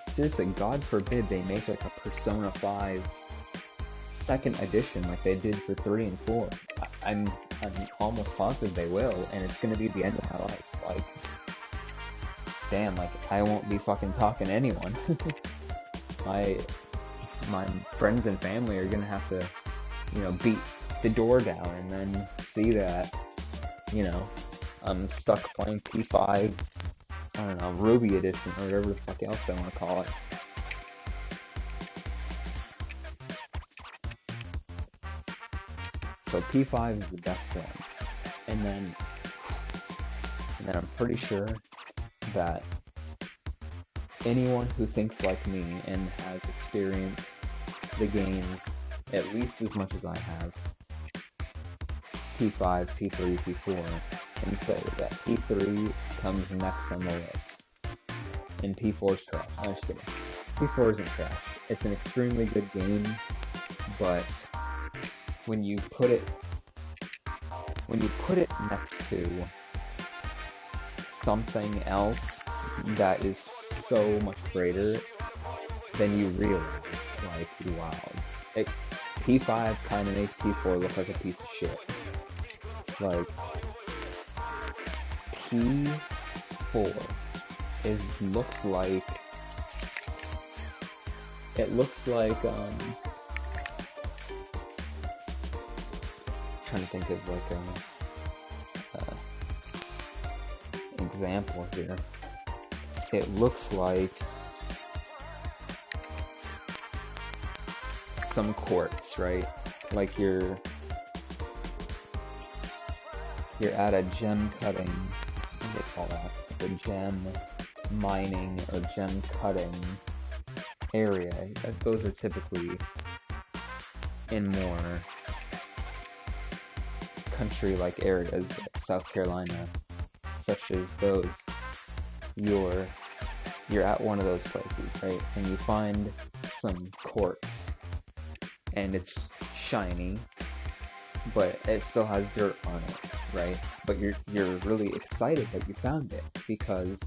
Seriously, God forbid they make like a Persona 5 second edition like they did for 3 and 4. I'm almost positive they will, and it's gonna be the end of my life. Like, damn, like, I won't be fucking talking to anyone. My friends and family are gonna have to, beat the door down and then see that, I'm stuck playing P5, I don't know, Ruby Edition, or whatever the fuck else they want to call it. So P5 is the best one. And then I'm pretty sure that anyone who thinks like me and has experienced the games at least as much as I have, P5, P3, P4, can say that P3 comes next on the list. And P4's trash. I'm just kidding. P4 isn't trash. It's an extremely good game, but when you put it next to something else that is so much greater, then you realize, like, wow. P5 kind of makes P4 look like a piece of shit. Like, P4 looks like trying to think of like an example here. It looks like some quartz, right? Like you're at a gem cutting, what do they call that? The gem mining or gem cutting area. Those are typically in more country-like areas, like South Carolina, such as those, you're at one of those places, right? And you find some quartz, and it's shiny, but it still has dirt on it, right? But you're really excited that you found it because,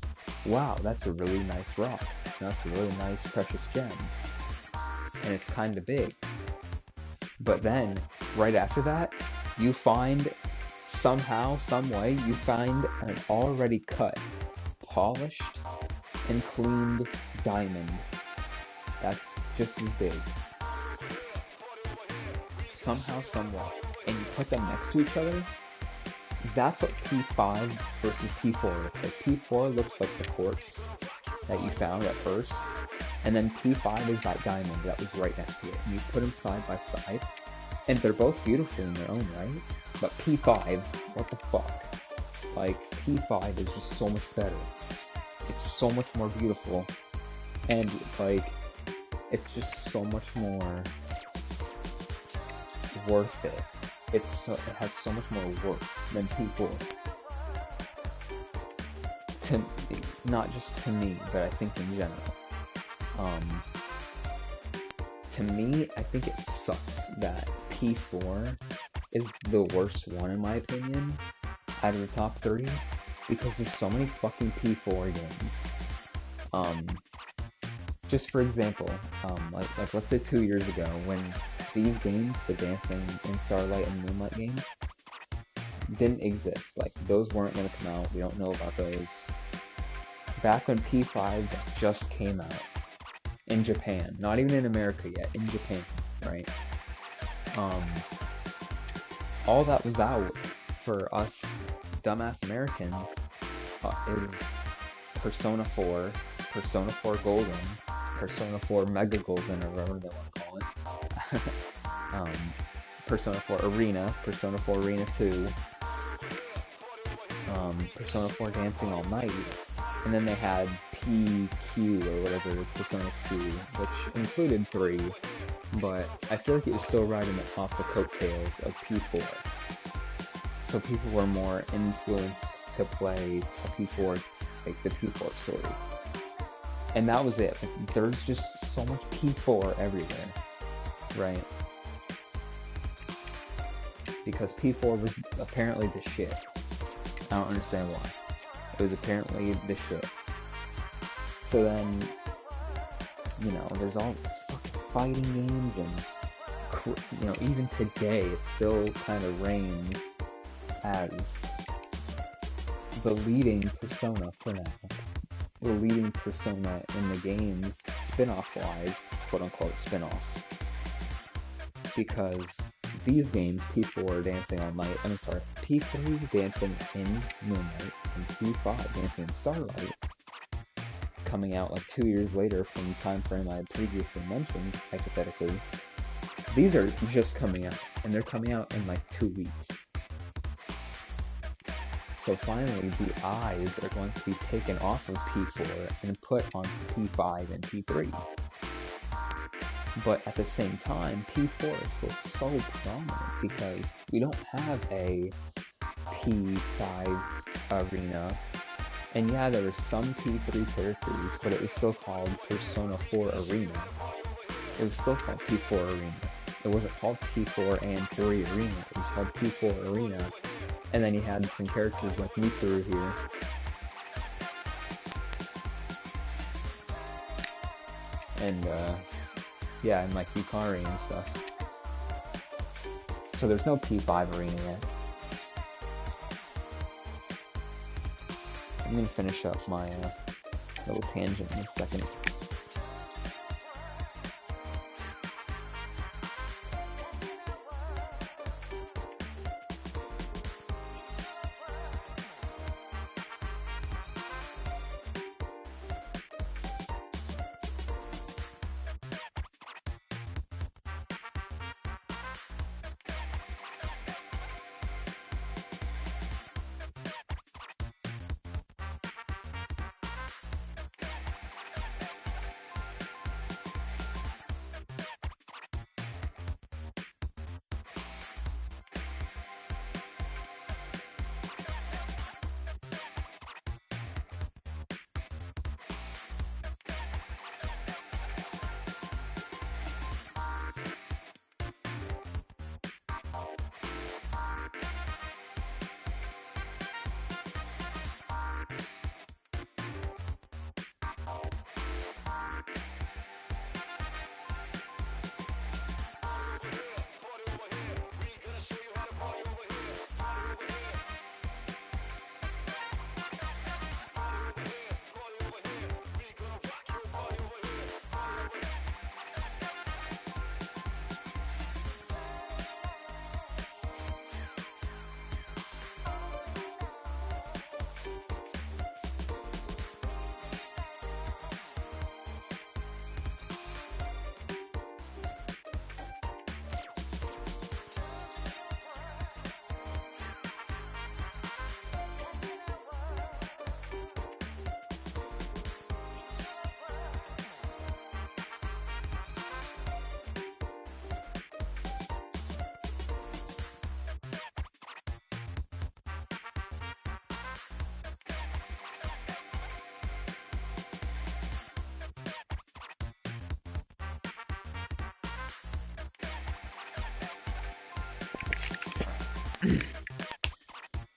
wow, that's a really nice rock. That's a really nice precious gem, and it's kind of big. But then, right after that, you find somehow, some way, you find an already cut, polished, and cleaned diamond that's just as big. Somehow, somewhat. And you put them next to each other, that's what P5 versus P4 looks like. P4 looks like the quartz that you found at first, and then P5 is that diamond that was right next to it. And you put them side by side, and they're both beautiful in their own right, but P5, what the fuck? Like, P5 is just so much better. It's so much more beautiful, and, like, it's just so much more worth it. It has so much more worth than P4. Not just to me, but I think in general. To me, I think it sucks that P4 is the worst one in my opinion out of the top 30 because there's so many fucking P4 games. Just for example, like let's say 2 years ago when these games, the Dancing in Starlight and Moonlight games, didn't exist. Like, those weren't going to come out. We don't know about those. Back when P5 just came out in Japan, not even in America yet, in Japan, right? All that was out for us dumbass Americans is Persona 4, Persona 4 Golden, Persona 4 Mega Golden, or whatever they want to call it. Persona 4 Arena, Persona 4 Arena 2, Persona 4 Dancing All Night, and then they had PQ, or whatever it is, Persona 2, which included 3, but I feel like it was still riding off the coattails of P4. So people were more influenced to play a P4, like the P4 story. And that was it. There's just so much P4 everywhere, right? Because P4 was apparently the shit. I don't understand why. It was apparently the shit. So then, you know, there's all these fucking fighting games, and, you know, even today, it still kind of reigns as the leading Persona for now. The leading Persona in the games, spin-off-wise, quote-unquote spin-off. Because these games, P4 Dancing All Night, P3 Dancing in Moonlight, and P5 Dancing in Starlight, coming out like 2 years later from the time frame I had previously mentioned, hypothetically, these are just coming out, and they're coming out in like 2 weeks. So finally, the eyes are going to be taken off of P4 and put onto P5 and P3. But at the same time, P4 is still so prominent because we don't have a P5 arena. And yeah, there were some P3 characters, but it was still called Persona 4 Arena. It was still called P4 Arena. It wasn't called P4 and 3 Arena. It was called P4 Arena. And then you had some characters like Mitsuru here. And, yeah, and like Yukari and stuff. So there's no P5 arena yet. I'm gonna finish up my little tangent in a second.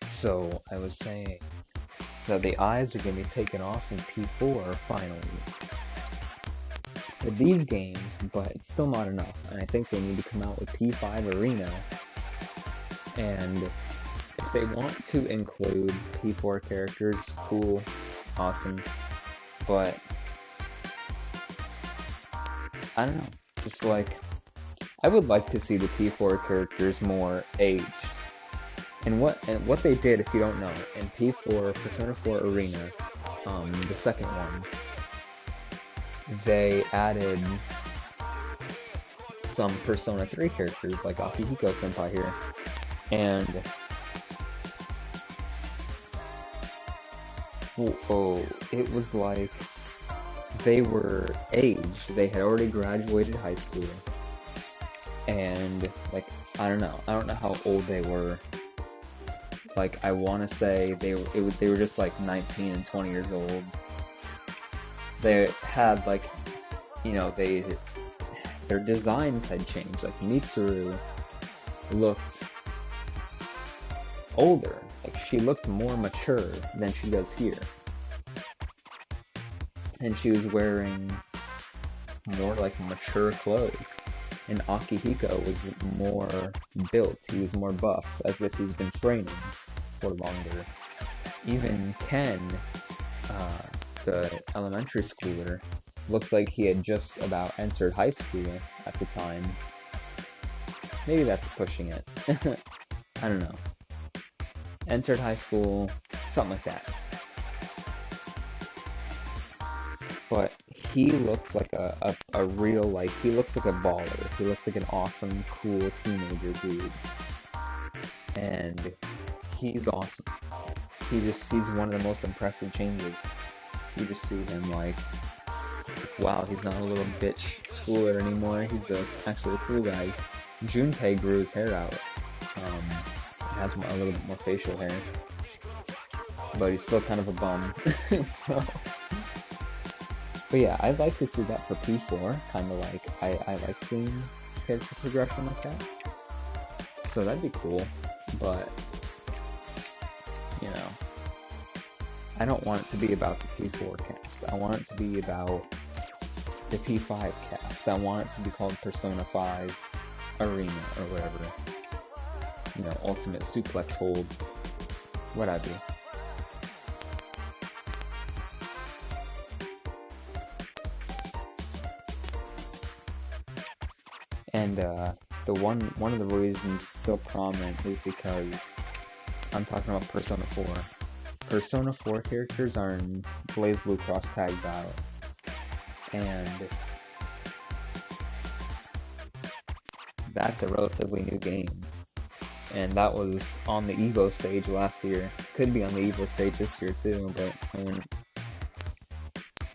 So I was saying that the eyes are going to be taken off in P4 finally. With these games, but it's still not enough, and I think they need to come out with P5 Arena. And if they want to include P4 characters, cool, awesome, but I don't know, just like, I would like to see the P4 characters more aged. And what they did, if you don't know, in P4, Persona 4 Arena, the second one, they added some Persona 3 characters, like Akihiko Senpai here, and it was like they were aged. They had already graduated high school, and like I don't know how old they were. Like I want to say they were just like 19 and 20 years old. They had like, you know, their designs had changed. Like Mitsuru looked older. Like she looked more mature than she does here. And she was wearing more like mature clothes. And Akihiko was more built. He was more buff, as if he's been training for longer. Even Ken, the elementary schooler, looked like he had just about entered high school at the time. Maybe that's pushing it. I don't know. Entered high school, something like that. But he looks like a real, like, he looks like a baller. He looks like an awesome, cool teenager dude. And he's awesome. He's one of the most impressive changes. You just see him like, wow, he's not a little bitch schooler anymore. He's actually a cool guy. Junpei grew his hair out. Has a little bit more facial hair. But he's still kind of a bum. So... But yeah, I'd like to see that for P4, kind of like, I like seeing character progression like that. So that'd be cool, but, you know, I don't want it to be about the P4 cast. I want it to be about the P5 cast. I want it to be called Persona 5 Arena, or whatever. You know, Ultimate Suplex Hold, what have you. And the one of the reasons it's still prominent is because I'm talking about Persona 4. Persona 4 characters are in BlazBlue Cross Tag Battle, and that's a relatively new game. And that was on the Evo stage last year. Could be on the Evo stage this year too, but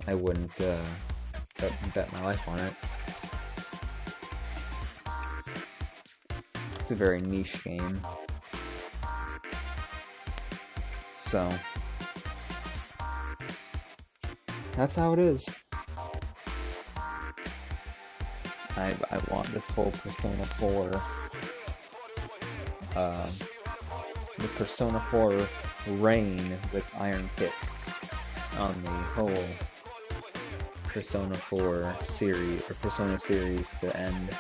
I wouldn't bet my life on it. It's a very niche game. So, that's how it is. I want this whole Persona 4, the Persona 4 reign with Iron Fists on the whole Persona 4 series, or Persona series to end.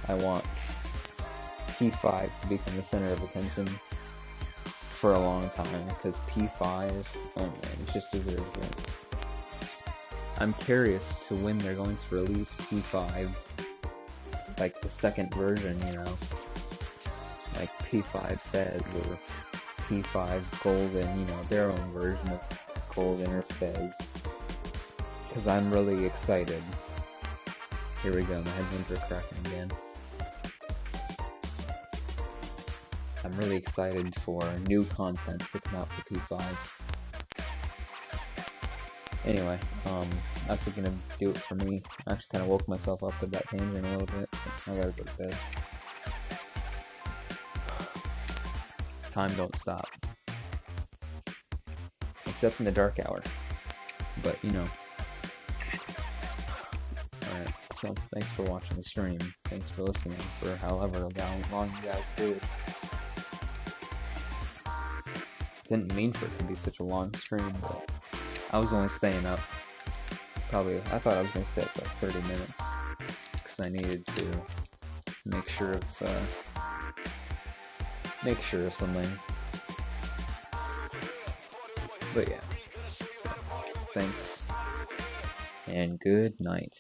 I want P5 to become the center of attention for a long time, because P5, oh man, it just deserves it. I'm curious to when they're going to release P5, like the second version, you know, like P5 Fez or P5 Golden, you know, their own version of Golden or Fez, because I'm really excited. Here we go, my headphones are cracking again. I'm really excited for new content to come out for P5. Anyway, that's gonna do it for me. I actually kind of woke myself up with that tangent a little bit. I gotta go to bed. Time don't stop. Except in the dark hour. But, you know. Alright, so thanks for watching the stream. Thanks for listening for however long you guys did. Didn't mean for it to be such a long stream, but I was only staying up. Probably, I thought I was gonna stay up like 30 minutes because I needed to make sure of something. But yeah, so, thanks and good night.